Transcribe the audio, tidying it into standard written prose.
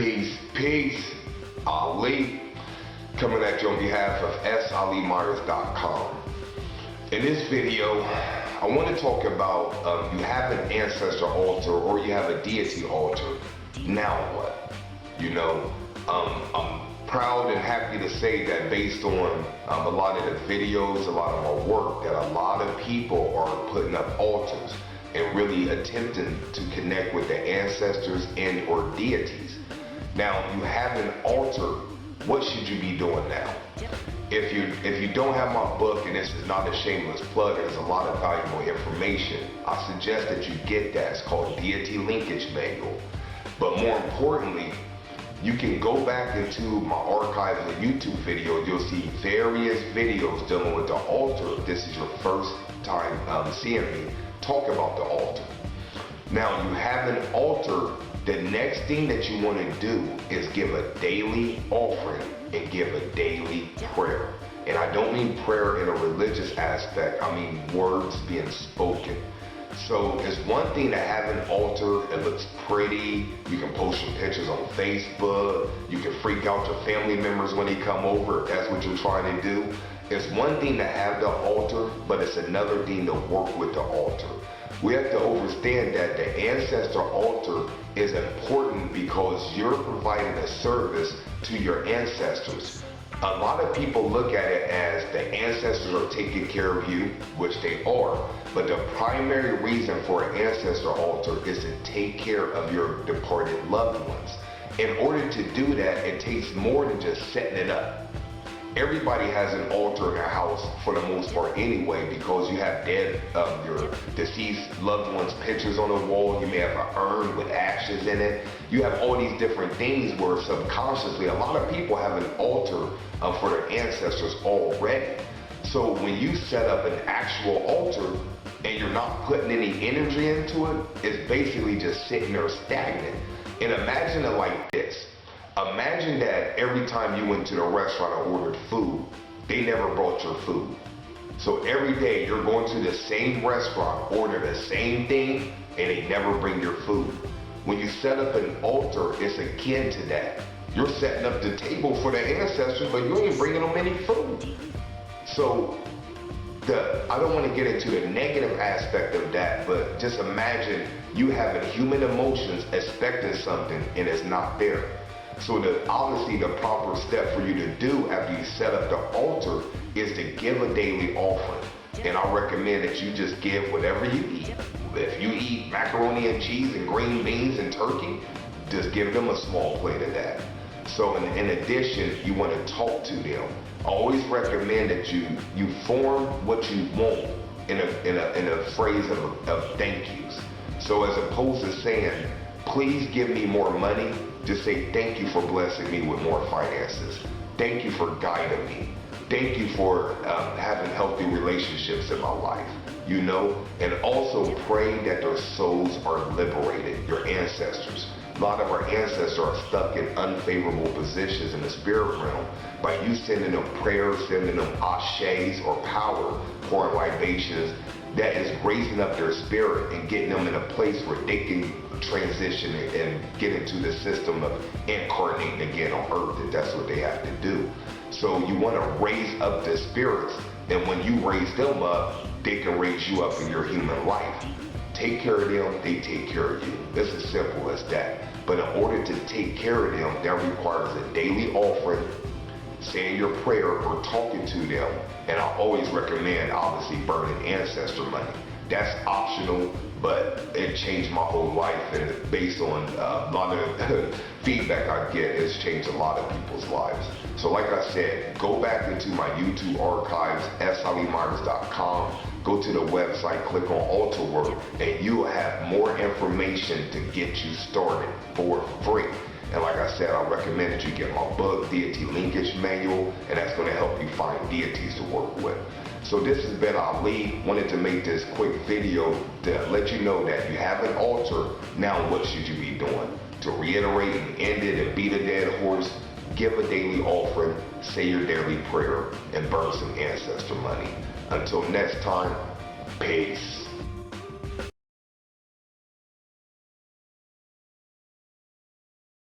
Peace. Ali, coming at you on behalf of salimyers.com. In this video, I want to talk about you have an ancestor altar or you have a deity altar. Now what? You know, I'm proud and happy to say that based on a lot of the videos, a lot of our work, that a lot of people are putting up altars and really attempting to connect with the ancestors and or deities. Now, you have an altar. What should you be doing now? If you don't have my book, and this is not a shameless plug, there's a lot of valuable information, I suggest that you get that. It's called Deity Linkage Manual. But more importantly, you can go back into my archives of YouTube videos. You'll see various videos dealing with the altar. If this is your first time seeing me talk about the altar. Now, you have an altar. The next thing that you want to do is give a daily offering and give a daily prayer. And I don't mean prayer in a religious aspect, I mean words being spoken. So it's one thing to have an altar, it looks pretty, you can post your pictures on Facebook, you can freak out your family members when they come over if that's what you're trying to do. It's one thing to have the altar, but it's another thing to work with the altar. We have to understand that the ancestor altar is important because you're providing a service to your ancestors. A lot of people look at it as the ancestors are taking care of you, which they are, but the primary reason for an ancestor altar is to take care of your departed loved ones. In order to do that, it takes more than just setting it up. Everybody has an altar in their house for the most part anyway, because you have dead, your deceased loved ones' pictures on the wall. You may have an urn with ashes in it. You have all these different things where subconsciously a lot of people have an altar for their ancestors already. So when you set up an actual altar and you're not putting any energy into it, it's basically just sitting there stagnant. And imagine it like this. Imagine that every time you went to the restaurant and ordered food, they never brought your food. So every day you're going to the same restaurant, order the same thing, and they never bring your food. When you set up an altar, it's akin to that. You're setting up the table for the ancestors, but you ain't bringing them any food. So I don't want to get into the negative aspect of that, but just imagine you having human emotions expecting something and it's not there. So obviously the proper step for you to do after you set up the altar is to give a daily offering. And I recommend that you just give whatever you eat. If you eat macaroni and cheese and green beans and turkey, just give them a small plate of that. So in addition, you want to talk to them. I always recommend that you form what you want in a phrase of thank yous. So as opposed to saying, please give me more money, just say thank you for blessing me with more finances. Thank you for guiding me. Thank you for having healthy relationships in my life, you know? And also pray that their souls are liberated, your ancestors. A lot of our ancestors are stuck in unfavorable positions in the spirit realm. By you sending them prayers, sending them ashes or power, pouring libations, that is raising up their spirit and getting them in a place where they can transition and get into the system of incarnating again on earth, if that's what they have to do. So you want to raise up the spirits, and when you raise them up, they can raise you up in your human life. Take care of them, they take care of you. It's as simple as that. But in order to take care of them, that requires a daily offering, saying your prayer or talking to them. And I always recommend, obviously, burning ancestor money. That's optional, but it changed my whole life, and based on a lot of feedback I get, it's changed a lot of people's lives. So like I said, go back into my YouTube archives, salimyers.com, go to the website, click on altar work, and you will have more information to get you started for free. And like I said, I recommend that you get my book, Deity Linkage Manual, and that's going to help you find deities to work with. So this has been Ali. Wanted to make this quick video to let you know that you have an altar. Now what should you be doing? To reiterate and end it and beat a dead horse, give a daily offering, say your daily prayer, and burn some ancestor money. Until next time, peace.